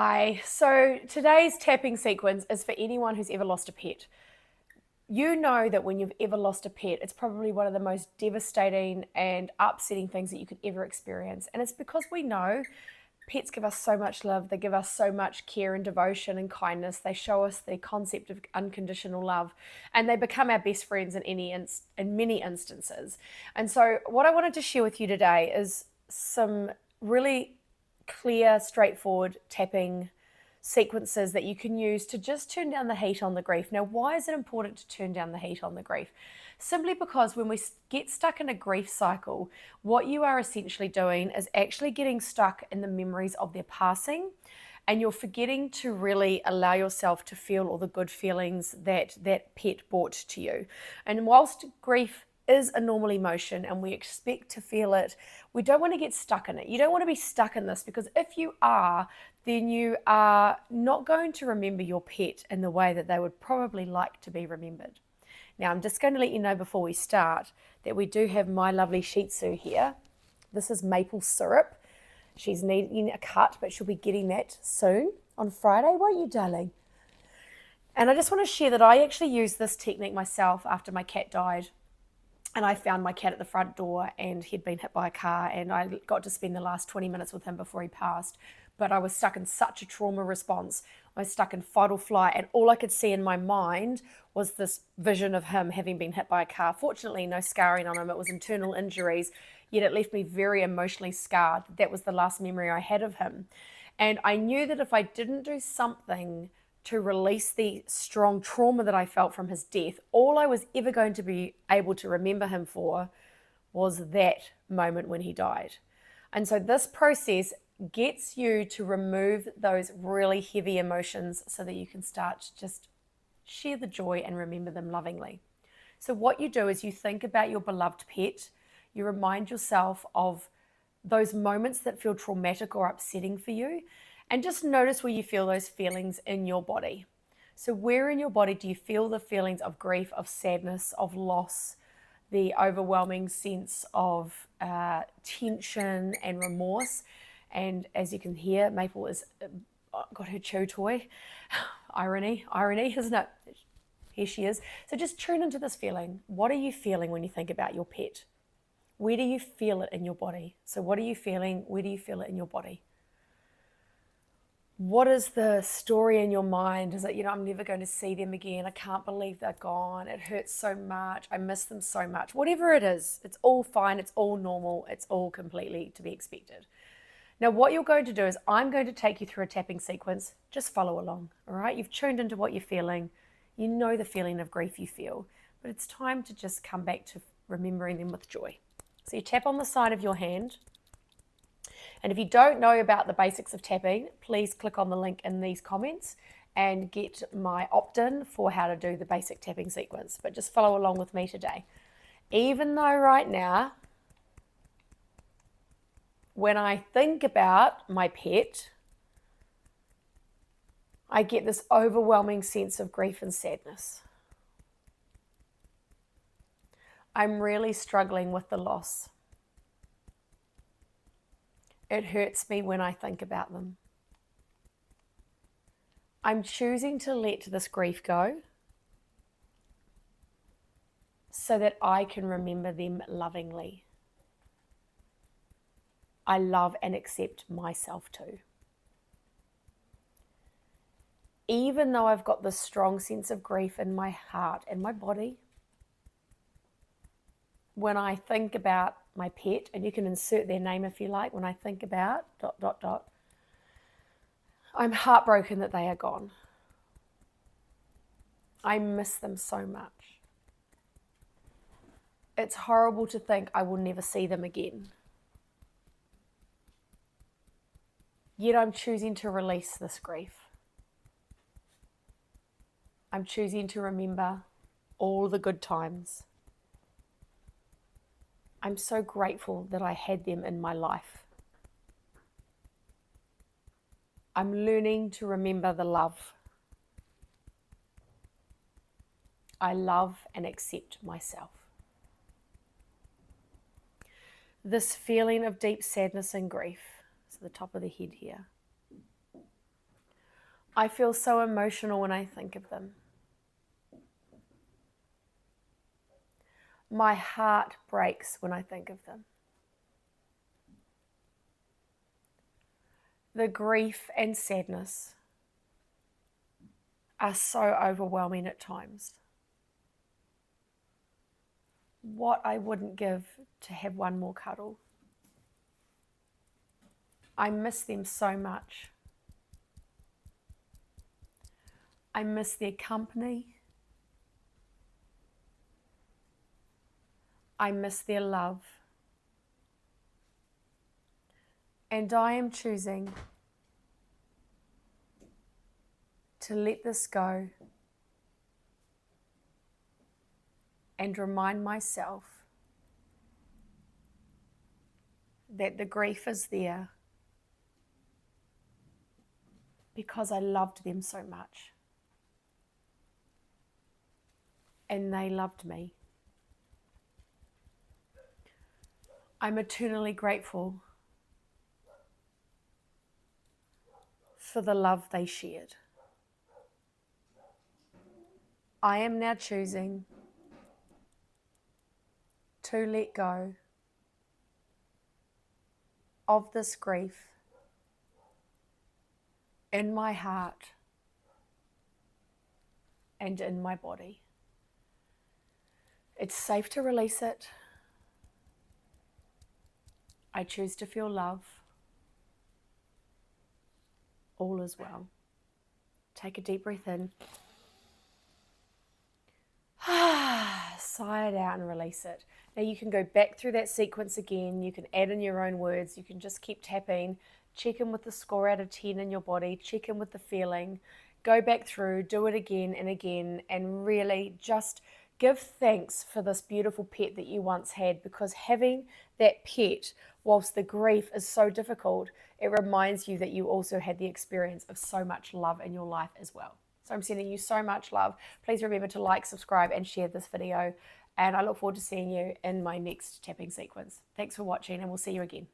Hi, so today's tapping sequence is for anyone who's ever lost a pet. You know that when you've ever lost a pet, it's probably one of the most devastating and upsetting things that you could ever experience. And it's because we know pets give us so much love, they give us so much care and devotion and kindness. They show us the concept of unconditional love, and they become our best friends in many instances. And so, what I wanted to share with you today is some really clear, straightforward tapping sequences that you can use to just turn down the heat on the grief. Now, why is it important to turn down the heat on the grief? Simply because when we get stuck in a grief cycle, what you are essentially doing is actually getting stuck in the memories of their passing, and you're forgetting to really allow yourself to feel all the good feelings that that pet brought to you. And whilst grief is a normal emotion and we expect to feel it, we don't want to get stuck in it. You don't want to be stuck in this, because if you are, then you are not going to remember your pet in the way that they would probably like to be remembered. Now, I'm just going to let you know before we start that we do have my lovely Shih Tzu here. This is maple syrup. She's needing a cut, but she'll be getting that soon on Friday, won't you, darling? And I just want to share that I actually used this technique myself after my cat died. And I found my cat at the front door, and he'd been hit by a car, and I got to spend the last 20 minutes with him before he passed. But I was stuck in such a trauma response. I was stuck in fight or flight, and all I could see in my mind was this vision of him having been hit by a car. Fortunately, no scarring on him. It was internal injuries, yet it left me very emotionally scarred. That was the last memory I had of him. And I knew that if I didn't do something to release the strong trauma that I felt from his death, all I was ever going to be able to remember him for was that moment when he died. And so this process gets you to remove those really heavy emotions so that you can start to just share the joy and remember them lovingly. So what you do is you think about your beloved pet, you remind yourself of those moments that feel traumatic or upsetting for you, and just notice where you feel those feelings in your body. So where in your body do you feel the feelings of grief, of sadness, of loss, the overwhelming sense of tension and remorse? And as you can hear, Maple has got her chew toy. Irony, isn't it? Here she is. So just tune into this feeling. What are you feeling when you think about your pet? Where do you feel it in your body? So what are you feeling? Where do you feel it in your body? What is the story in your mind? Is it, I'm never going to see them again. I can't believe they're gone. It hurts so much. I miss them so much. Whatever it is, it's all fine. It's all normal. It's all completely to be expected. Now, what you're going to do is I'm going to take you through a tapping sequence. Just follow along, all right? You've tuned into what you're feeling. You know the feeling of grief you feel, but it's time to just come back to remembering them with joy. So you tap on the side of your hand. And if you don't know about the basics of tapping, please click on the link in these comments and get my opt-in for how to do the basic tapping sequence. But just follow along with me today. Even though right now, when I think about my pet, I get this overwhelming sense of grief and sadness. I'm really struggling with the loss. It hurts me when I think about them. I'm choosing to let this grief go so that I can remember them lovingly. I love and accept myself too. Even though I've got this strong sense of grief in my heart and my body, when I think about my pet, and you can insert their name if you like, when I think about ... I'm heartbroken that they are gone. I miss them so much. It's horrible to think I will never see them again. Yet I'm choosing to release this grief. I'm choosing to remember all the good times. I'm so grateful that I had them in my life. I'm learning to remember the love. I love and accept myself. This feeling of deep sadness and grief, so the top of the head here, I feel so emotional when I think of them. My heart breaks when I think of them. The grief and sadness are so overwhelming at times. What I wouldn't give to have one more cuddle. I miss them so much. I miss their company. I miss their love. And I am choosing to let this go and remind myself that the grief is there because I loved them so much and they loved me. I'm eternally grateful for the love they shared. I am now choosing to let go of this grief in my heart and in my body. It's safe to release it. I choose to feel love. All is well. Take a deep breath in. Sigh it out and release it. Now you can go back through that sequence again. You can add in your own words. You can just keep tapping. Check in with the score out of 10 in your body. Check in with the feeling. Go back through, do it again and again, and really just give thanks for this beautiful pet that you once had, because having that pet, whilst the grief is so difficult, it reminds you that you also had the experience of so much love in your life as well. So I'm sending you so much love. Please remember to like, subscribe, and share this video. And I look forward to seeing you in my next tapping sequence. Thanks for watching, and we'll see you again.